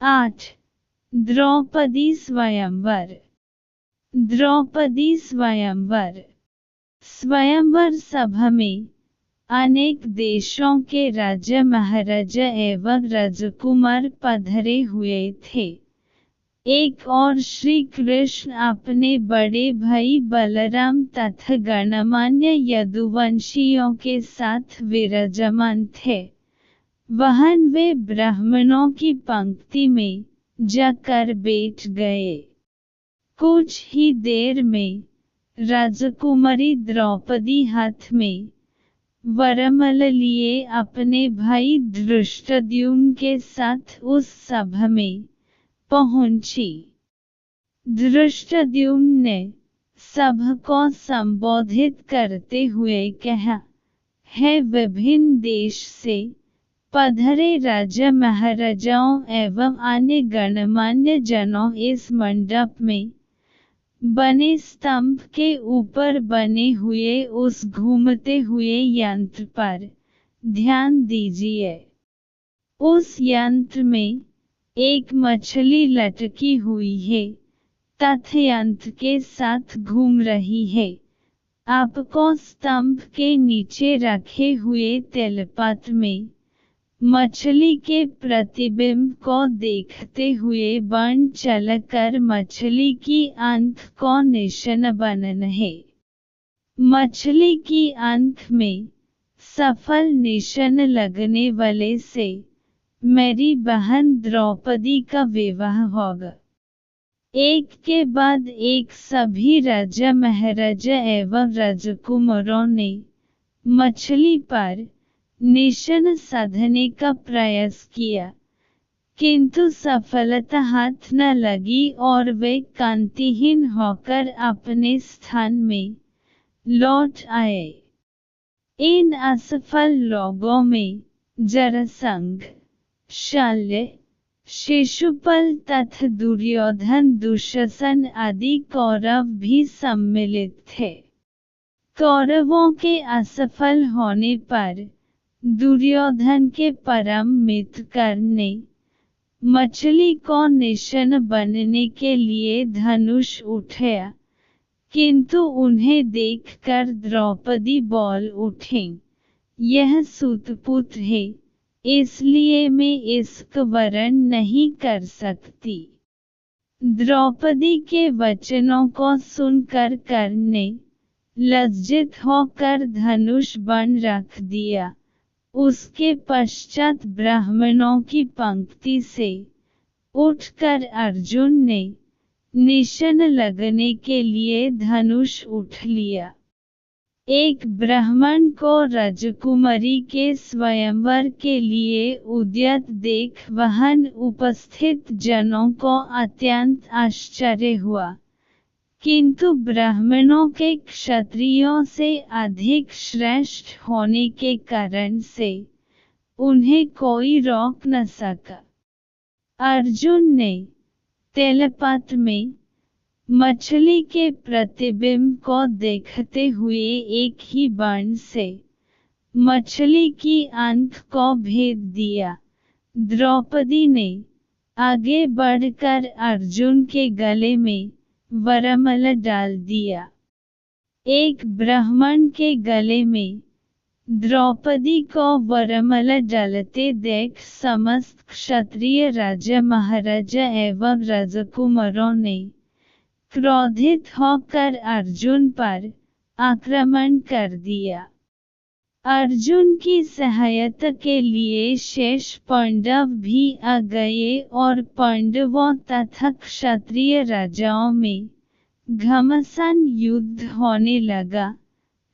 8. द्रौपदी स्वयंवर। द्रौपदी स्वयंवर। स्वयंवर सभा में अनेक देशों के राजा महाराजा एवं राजकुमार पधारे हुए थे। एक और श्री कृष्ण अपने बड़े भाई बलराम तथा गणमान्य यदुवंशियों के साथ विराजमान थे। वहां वे ब्राह्मणों की पंक्ति में जाकर बैठ गए। कुछ ही देर में राजकुमारी द्रौपदी हाथ में वरमाला लिए अपने भाई धृष्टद्युम्न के साथ उस सभा में पहुंची। धृष्टद्युम्न ने सभा को संबोधित करते हुए कहा, हे विभिन्न देश से पधारे राजा महाराजाओं एवं अन्य गणमान्य जनों, इस मंडप में बने स्तंभ के ऊपर बने हुए उस घूमते हुए यंत्र पर ध्यान दीजिए। उस यंत्र में एक मछली लटकी हुई है तथा यंत्र के साथ घूम रही है। आपको स्तंभ के नीचे रखे हुए तेलपात्र में मछली के प्रतिबिंब को देखते हुए बन चलकर मछली की आंख को निशाना बनाना है। मछली की आंख में सफल निशाना लगने वाले से मेरी बहन द्रौपदी का विवाह होगा। एक के बाद एक सभी राजा महाराजा एवं राजकुमारों ने मछली पर निशाना साधने का प्रयास किया, किंतु सफलता हाथ न लगी और वे कांतिहीन होकर अपने स्थान में लौट आए। इन असफल लोगों में जरासंध, शल्य, शिशुपाल तथा दुर्योधन, दुशासन आदि कौरव भी सम्मिलित थे। कौरवों के असफल होने पर दुर्योधन के परम मित्र कर्ण ने मछली को निशाना बनने के लिए धनुष उठाया, किंतु उन्हें देखकर द्रौपदी बोल उठी, यह सूतपुत्र है, इसलिए मैं इसका वरण नहीं कर सकती। द्रौपदी के वचनों को सुनकर कर्ण ने लज्जित होकर धनुष बन रख दिया। उसके पश्चात ब्राह्मणों की पंक्ति से उठकर अर्जुन ने निशाना लगने के लिए धनुष उठ लिया। एक ब्राह्मण को राजकुमारी के स्वयंवर के लिए उद्यत देख वहां उपस्थित जनों को अत्यंत आश्चर्य हुआ, किंतु ब्राह्मणों के क्षत्रियों से अधिक श्रेष्ठ होने के कारण से उन्हें कोई रोक न सका। अर्जुन ने तेलपात्र में मछली के प्रतिबिंब को देखते हुए एक ही बाण से मछली की आंख को भेद दिया। द्रौपदी ने आगे बढ़कर अर्जुन के गले में वरमाला डाल दिया। एक ब्राह्मण के गले में द्रौपदी को वरमाला डालते देख समस्त क्षत्रिय राजा महाराजा एवं राजकुमारों ने क्रोधित होकर अर्जुन पर आक्रमण कर दिया। अर्जुन की सहायता के लिए शेष पांडव भी आ गए और पांडवों तथा क्षत्रिय राजाओं में घमासान युद्ध होने लगा।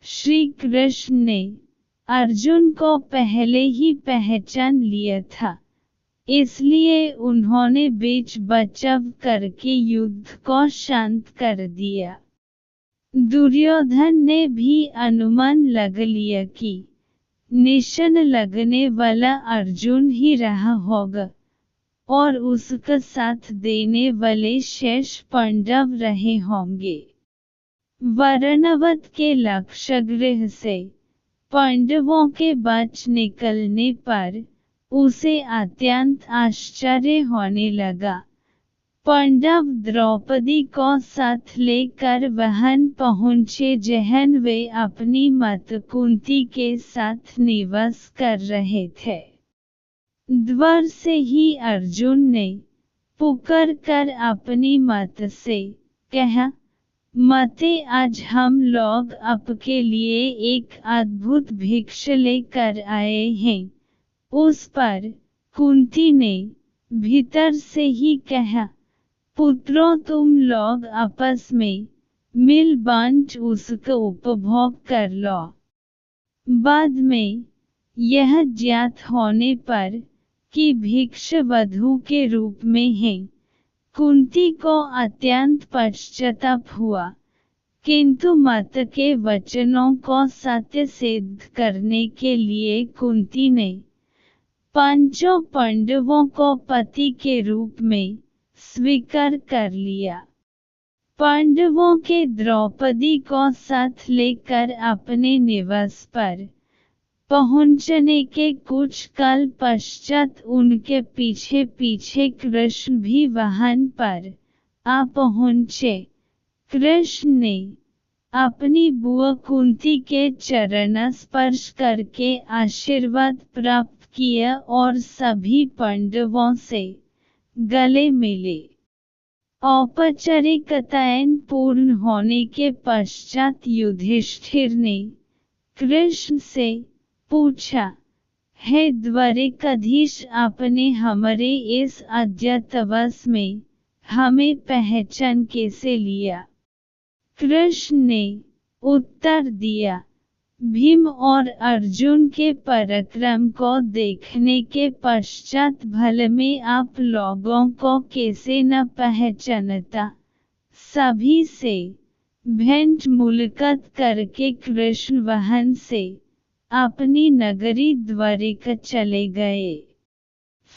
श्री कृष्ण ने अर्जुन को पहले ही पहचान लिया था, इसलिए उन्होंने बीच बचाव करके युद्ध को शांत कर दिया। दुर्योधन ने भी अनुमान लग लिया कि निशाना लगने वाला अर्जुन ही रहा होगा और उसका साथ देने वाले शेष पांडव रहे होंगे। वाराणवत के लक्षगृह से पांडवों के बच निकलने पर उसे अत्यंत आश्चर्य होने लगा। पांडव द्रौपदी को साथ लेकर वहां पहुँचे जहाँ वे अपनी माता कुंती के साथ निवास कर रहे थे। द्वार से ही अर्जुन ने पुकार कर अपनी माता से कहा, माते, आज हम लोग आपके लिए एक अद्भुत भिक्षा लेकर आए हैं। उस पर कुंती ने भीतर से ही कहा, पुत्रों, तुम लोग आपस में मिल बांट उसका उपभोग कर लो। बाद में यह ज्ञात होने पर कि भिक्षा वधू के रूप में है, कुंती को अत्यंत पश्चाताप हुआ, किंतु माता के वचनों को सत्य सिद्ध करने के लिए कुंती ने पांचों पांडवों को पति के रूप में स्वीकार कर लिया। पांडवों के द्रौपदी को साथ लेकर अपने निवास पर पहुंचने के कुछ काल पश्चात उनके पीछे पीछे कृष्ण भी वहां पर आ पहुंचे। कृष्ण ने अपनी बुआ कुंती के चरण स्पर्श करके आशीर्वाद प्राप्त किया और सभी पांडवों से गले मिले। औपचारिकताएं पूर्ण होने के पश्चात युधिष्ठिर ने कृष्ण से पूछा, हे द्वारिकाधीश, आपने हमारे इस अज्ञातवास में हमें पहचान कैसे लिया? कृष्ण ने उत्तर दिया, भीम और अर्जुन के पराक्रम को देखने के पश्चात भले में आप लोगों को कैसे न पहचानता। सभी से भेंट मुलाकात करके कृष्ण वहां से अपनी नगरी द्वारिका चले गए।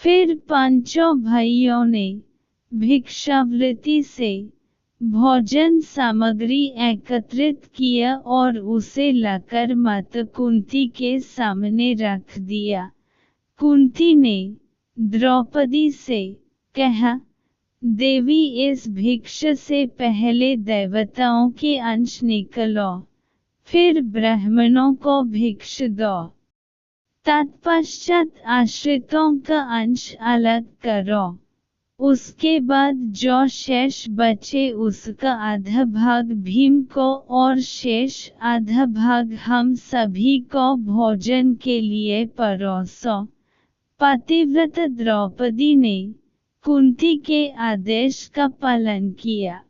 फिर पांचों भाइयों ने भिक्षावृत्ति से भोजन सामग्री एकत्रित किया और उसे लाकर माता कुंती के सामने रख दिया। कुंती ने द्रौपदी से कहा, देवी, इस भिक्षा से पहले देवताओं के अंश निकालो, फिर ब्राह्मणों को भिक्षा दो, तत्पश्चात आश्रितों का अंश अलग करो। उसके बाद जो शेष बचे उसका आधा भाग भीम को और शेष आधा भाग हम सभी को भोजन के लिए परोसो। पतिव्रता द्रौपदी ने कुंती के आदेश का पालन किया।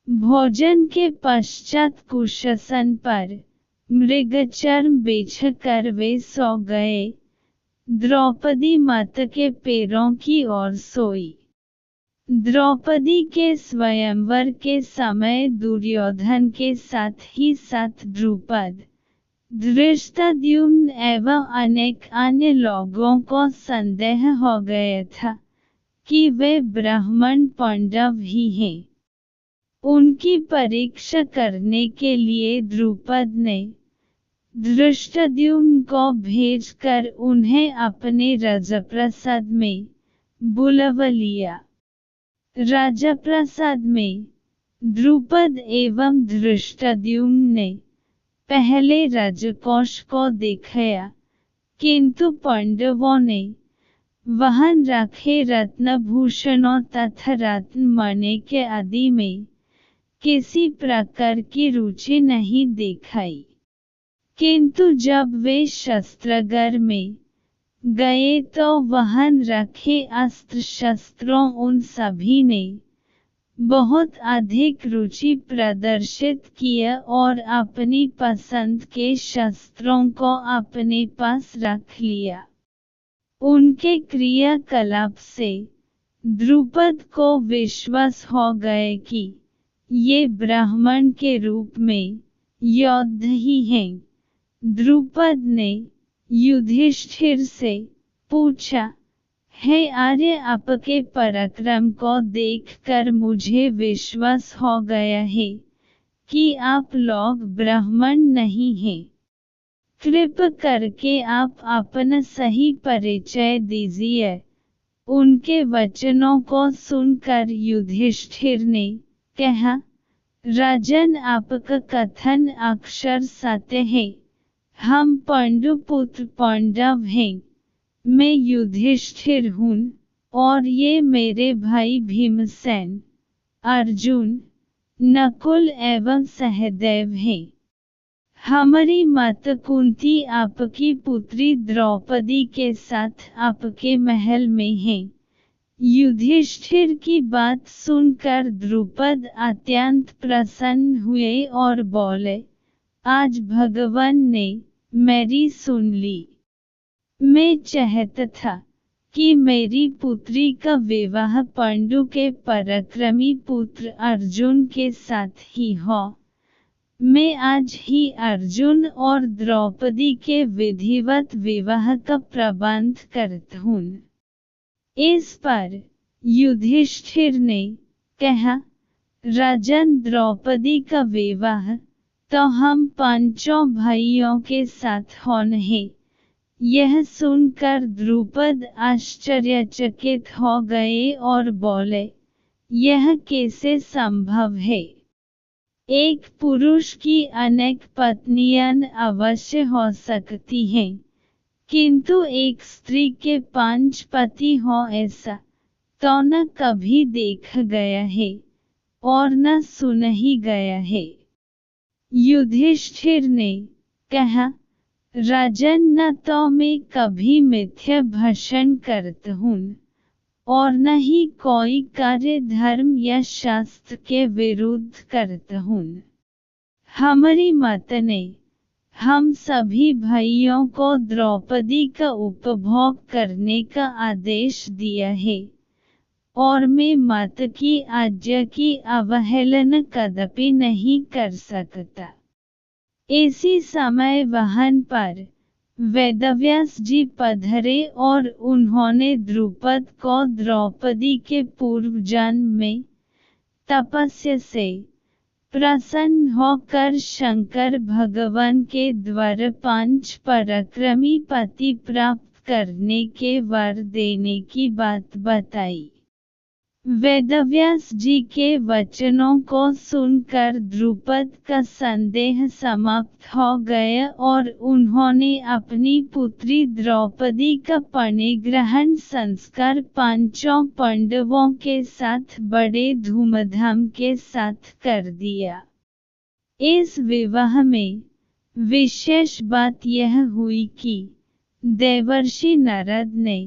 भोजन के पश्चात कुशासन पर मृगचर्म बिछाकर वे सो गए। द्रौपदी माता के पैरों की ओर सोई। द्रौपदी के स्वयंवर के समय दुर्योधन के साथ ही साथ द्रुपद, धृष्टद्युम्न एवं अनेक अन्य लोगों को संदेह हो गया था कि वे ब्राह्मण पांडव ही हैं। उनकी परीक्षा करने के लिए द्रुपद ने धृष्टद्युम्न को भेजकर उन्हें अपने राजप्रासाद में बुलवा लिया। राजप्रासाद में द्रुपद एवं धृष्टद्युम्न ने पहले राजकोष को दिखाया, किंतु पांडवों ने वहां रखे रत्नभूषणों तथा रत्नमणि के आदि में किसी प्रकार की रुचि नहीं दिखाई। किंतु जब वे शस्त्रागार में गए तो वहां रखे अस्त्र शस्त्रों उन सभी ने बहुत अधिक रुचि प्रदर्शित किया और अपनी पसंद के शस्त्रों को अपने पास रख लिया। उनके क्रियाकलाप से द्रुपद को विश्वास हो गया कि ये ब्राह्मण के रूप में योद्धा ही हैं। द्रुपद ने युधिष्ठिर से पूछा, हे आर्य, आपके पराक्रम को देखकर मुझे विश्वास हो गया है कि आप लोग ब्राह्मण नहीं हैं। कृपा करके आप अपना सही परिचय दीजिए। उनके वचनों को सुनकर युधिष्ठिर ने कहा, राजन, आपका कथन अक्षर सत्य है। हम पांडुपुत्र पांडव हैं। मैं युधिष्ठिर हूँ और ये मेरे भाई भीमसेन, अर्जुन, नकुल एवं सहदेव हैं। हमारी माता कुंती आपकी पुत्री द्रौपदी के साथ आपके महल में है। युधिष्ठिर की बात सुनकर द्रुपद अत्यंत प्रसन्न हुए और बोले, आज भगवान ने मेरी सुन ली। मैं चाहता था कि मेरी पुत्री का विवाह पांडु के पराक्रमी पुत्र अर्जुन के साथ ही हो। मैं आज ही अर्जुन और द्रौपदी के विधिवत विवाह का प्रबंध करता हूँ। इस पर युधिष्ठिर ने कहा, राजन, द्रौपदी का विवाह तो हम पांचों भाइयों के साथ होना है। यह सुनकर द्रुपद आश्चर्यचकित हो गए और बोले, यह कैसे संभव है? एक पुरुष की अनेक पत्नियां अवश्य हो सकती हैं, किंतु एक स्त्री के 5 पति हो ऐसा तो न कभी देखा गया है और न सुना ही गया है। युधिष्ठिर ने कहा, राजन, न तो मैं कभी मिथ्या भाषण करता हूँ और न ही कोई कार्य धर्म या शास्त्र के विरुद्ध करता हूँ। हमारी माता ने हम सभी भाइयों को द्रौपदी का उपभोग करने का आदेश दिया है और मैं माता की आज्ञा की अवहेलना कदापि नहीं कर सकता। इसी समय वहां पर वेदव्यास जी पधारे और उन्होंने द्रुपद को द्रौपदी के पूर्व जन्म में तपस्या से प्रसन्न होकर शंकर भगवान के द्वारा 5 पराक्रमी पति प्राप्त करने के वर देने की बात बताई। वेदव्यास जी के वचनों को सुनकर द्रुपद का संदेह समाप्त हो गया और उन्होंने अपनी पुत्री द्रौपदी का परिग्रहण संस्कार 5 पांडवों के साथ बड़े धूमधाम के साथ कर दिया। इस विवाह में विशेष बात यह हुई कि देवर्षि नारद ने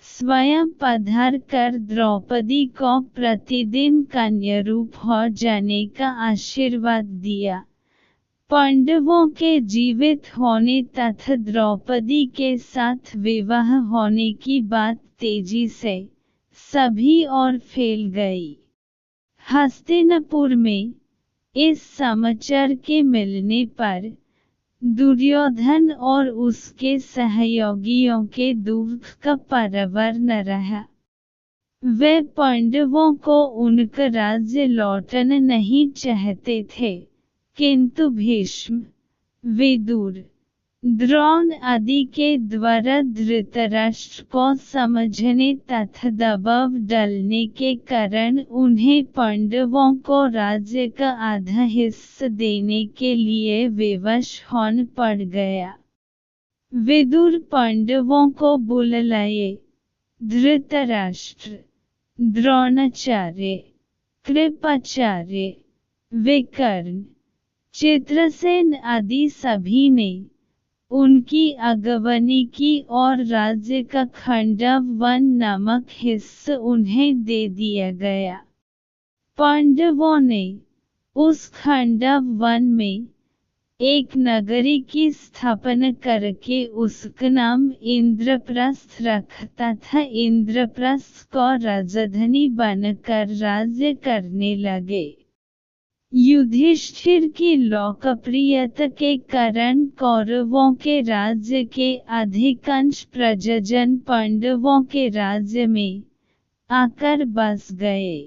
स्वयं पधार कर द्रौपदी को प्रतिदिन कन्या रूप हो जाने का आशीर्वाद दिया। पांडवों के जीवित होने तथा द्रौपदी के साथ विवाह होने की बात तेजी से सभी ओर फैल गई। हस्तिनापुर में इस समाचार के मिलने पर दुर्योधन और उसके सहयोगियों के दुख का पारावार न रहा। वे पांडवों को उनका राज्य लौटाना नहीं चाहते थे, किंतु भीष्म, विदुर, द्रोण आदि के द्वारा धृतराष्ट्र को समझने तथा दबाव डालने के कारण उन्हें पांडवों को राज्य का आधा हिस्सा देने के लिए विवश होना पड़ गया। विदुर पांडवों को बुलाए। धृतराष्ट्र, द्रोणाचार्य, कृपाचार्य, विकर्ण, चित्रसेन आदि सभी ने उनकी अगवानी की और राज्य का खंडव नामक हिस्सा उन्हें दे दिया गया। पांडवों ने उस खंडव में एक नगरी की स्थापना करके उसका नाम इंद्रप्रस्थ रखा तथा इंद्रप्रस्थ को राजधानी बनकर राज्य करने लगे। युधिष्ठिर की लोकप्रियता के कारण कौरवों के राज्य के अधिकांश प्रजाजन पांडवों के राज्य में आकर बस गए।